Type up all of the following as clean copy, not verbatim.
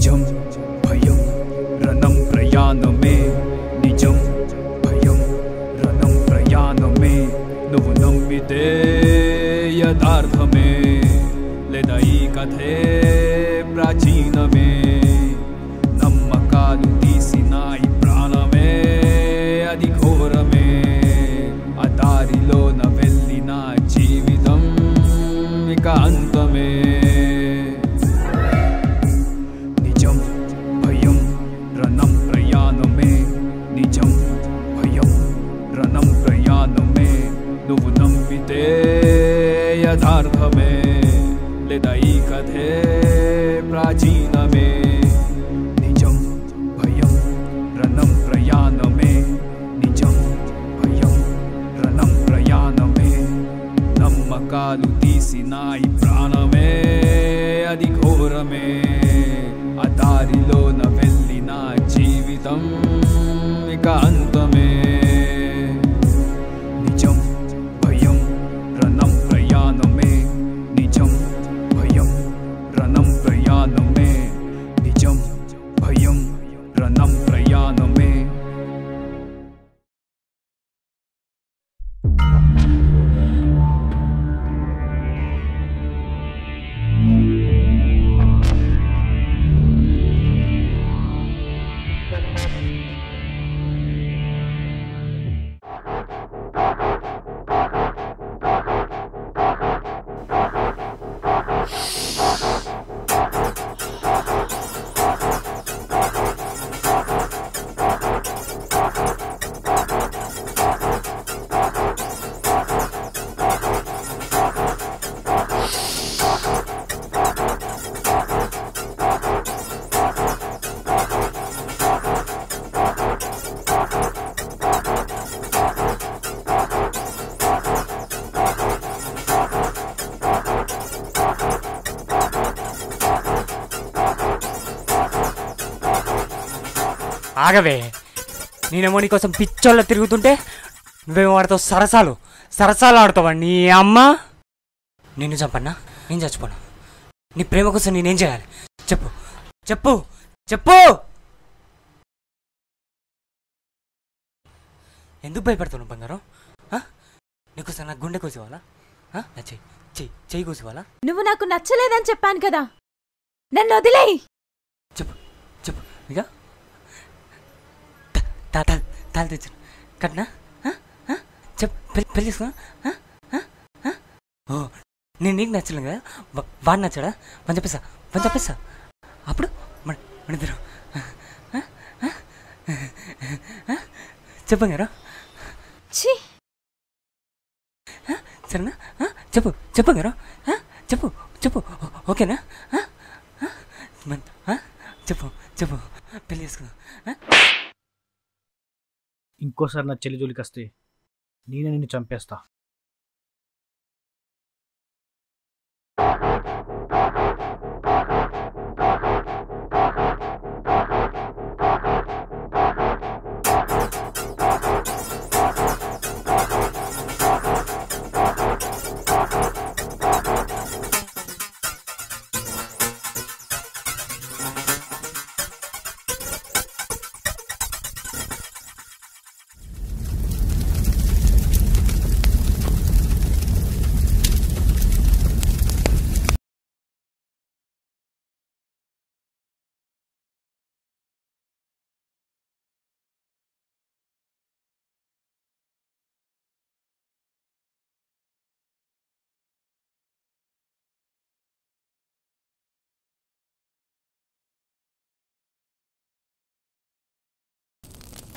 నిజం భయం రణం ప్రయాణమే నిజం భయం రణం ప్రయాణమే నువ్వు నమ్మితే యథార్థమే లేదా ఈ కథే ప్రాచీనమే నమ్మకాలు తీసిన ఈ ప్రాణమే అది ఘోరమే ఆ దారిలోన వెళ్ళిన జీవితం ఇక అంతమే నిజం భయం రణం ప్రయాణమే నిజం భయం రణం ప్రయాణమే నువ్వు నమ్మితే యథార్థమే లేదా ఈ కథే ప్రాచీనమే నిజం భయం రణం ప్రయాణమే నిజం భయం రణం ప్రయాణమే నమ్మకాలు తీసిన ఈ ప్రాణమే అది ఘోరమే ఆ దారిలోన వెళ్ళిన జీవితం ఇక అంతమే నిజం భయం రణం ప్రయాణమే నిజం భయం రణం ప్రయాణమే నిజం భయం రణం ప్రయాణమే ఆగవే, నేనేమో నీకోసం పిచ్చోళ్ళ తిరుగుతుంటే నువ్వేమో వాడితో సరసాలు ఆడుతావా? నీ అమ్మ నిన్ను చంపన్నా, నేను చచ్చిపోను. నీ ప్రేమ కోసం నేనేం చేయాలి చెప్పు చెప్పు చెప్పు. ఎందుకు భయపడుతున్నావు బంగారం? నీకోసం నా గుండె కోసేవాళ్ళా? నా చెయ్యి కోసేవాళ్ళా? నువ్వు నాకు నచ్చలేదని చెప్పాను కదా, నన్ను వదిలేయి. చెప్పు చెప్పు ఇక తాళి తెచ్చాను కట్నా? పెళ్ళి తీసుకున్నా? ఓ నేను నీకు నచ్చలేదు కదా, వాడు నచ్చాడా? మనం చెప్పేసా అప్పుడు మన ఇద్దరు చెప్పంగారా? సరేనా? చెప్పంగారా? చెప్పు ఓకేనా? చెప్పు పెళ్ళి చేసుకున్నా. ఇంకోసారి నా చెల్లి జోలికి వస్తే నేనే నిన్ను చంపేస్తా.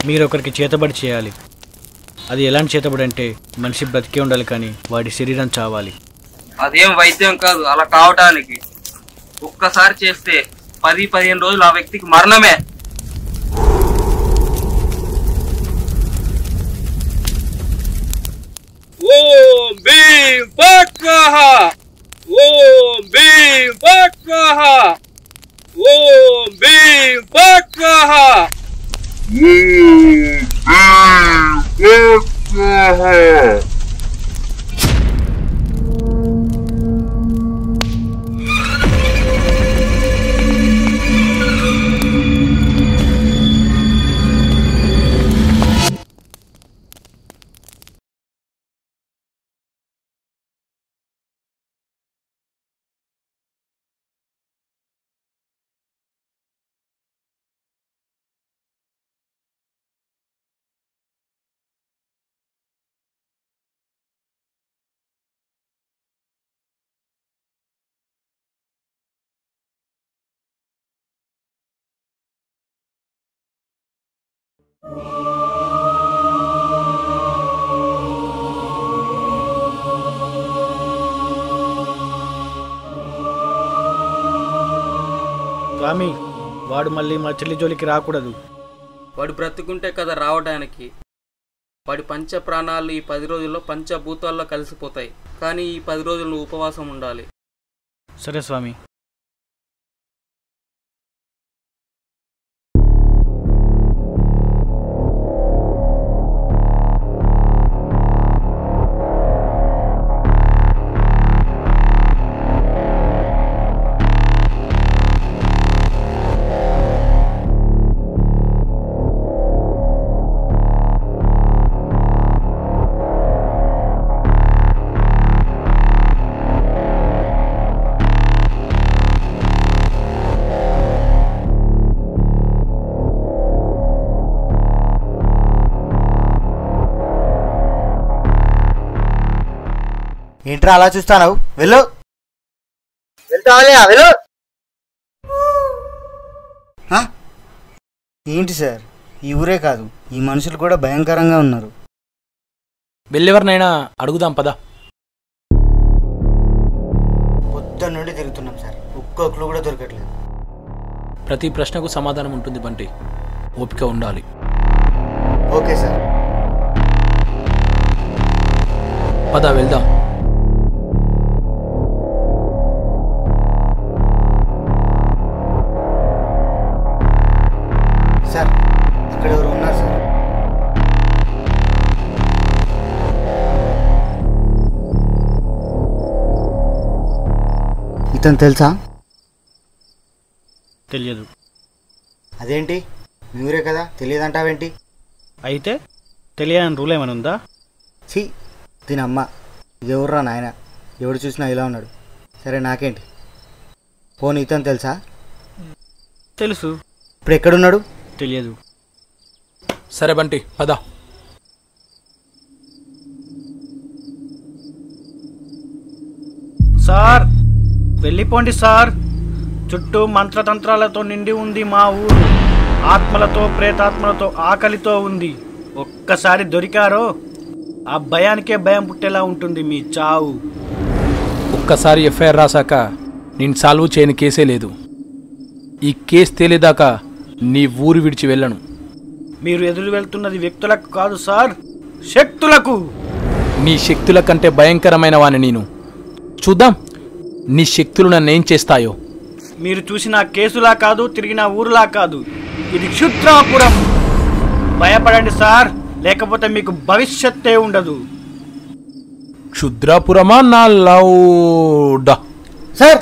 మీరు ఒకరికి చేతబడి చేయాలి. అది ఎలాంటి చేతబడి అంటే మనిషి బ్రతికే ఉండాలి కానీ వాడి శరీరం చావాలి. అదేం వైద్యం కాదు అలా కావటానికి. ఒక్కసారి చేస్తే 10-15 రోజులు ఆ వ్యక్తికి మరణమే. ఓం భీం ఫట్ స్వాహా, ఓం భీం ఫట్ స్వాహా, ఓం భీం ఫట్ స్వాహా. స్వామి, వాడు మళ్ళీ మా చెల్లి జోలికి రాకూడదు. వాడు బ్రతుకుంటే కదా రావడానికి. వాడి పంచ ప్రాణాలు ఈ 10 రోజుల్లో పంచభూతాల్లో కలిసిపోతాయి. కానీ ఈ 10 రోజులు ఉపవాసం ఉండాలి. సరే స్వామి. ఏంట్రా అలా చూస్తావు? వెళ్ళు. వెళ్తావా? వెళ్ళు. ఏంటి సార్, ఈ ఊరే కాదు, ఈ మనుషులు కూడా భయంకరంగా ఉన్నారు. వెళ్ళెవరినైనా అడుగుదాం పదా. పొద్దున్న నుండి తిరుగుతున్నాం సార్, ఒక్కొక్కరు కూడా దొరకట్లేదు. ప్రతి ప్రశ్నకు సమాధానం ఉంటుంది బంటి, ఓపిక ఉండాలి. Okay sir. పదా వెళ్దాం. సార్, అక్కడ ఎవరు ఉన్నారు సార్? ఇతను తెలుసా? తెలియదు. అదేంటి, మీరే కదా, తెలియదంటావేంటి? అయితే తెలియని రూల్ ఏమైనా ఉందా? ఛీ, దీనమ్మ, ఎవర్రా నాయన, ఎవడు చూసినా ఇలా ఉన్నాడు. సరే నాకేంటి, పోనీ ఇతను తెలుసా? తెలుసు. ఇప్పుడు ఎక్కడున్నాడు? తెలియదు. సరే బంటి పదా. సార్, వెళ్ళిపోండి సార్. చుట్టూ మంత్రతంత్రాలతో నిండి ఉంది మా ఊరు. ఆత్మలతో, ప్రేతాత్మలతో, ఆకలితో ఉంది. ఒక్కసారి దొరికారో ఆ భయానికే భయం పుట్టేలా ఉంటుంది మీ చావు. ఒక్కసారి ఎఫ్ఐఆర్ రాశాక నేను సాల్వ్ చేయని కేసే లేదు. ఈ కేసు తేలేదాకా నీ ఊరు విడిచి వెళ్ళను. మీరు ఎదురు వెళ్తున్నది వ్యక్తులకు కాదు సార్, శక్తులకు. నీ శక్తుల కంటే భయంకరమైన వాణ్ణి నేను. చూద్దాం నీ శక్తులు నన్నేం చేస్తాయో. మీరు చూసిన కేసులా కాదు, తిరిగిన ఊరులా కాదు, ఇది క్షుద్రాపురం. భయపడండి సార్, లేకపోతే మీకు భవిష్యత్తే ఉండదు. క్షుద్రాపురమా నా లౌడా? సార్,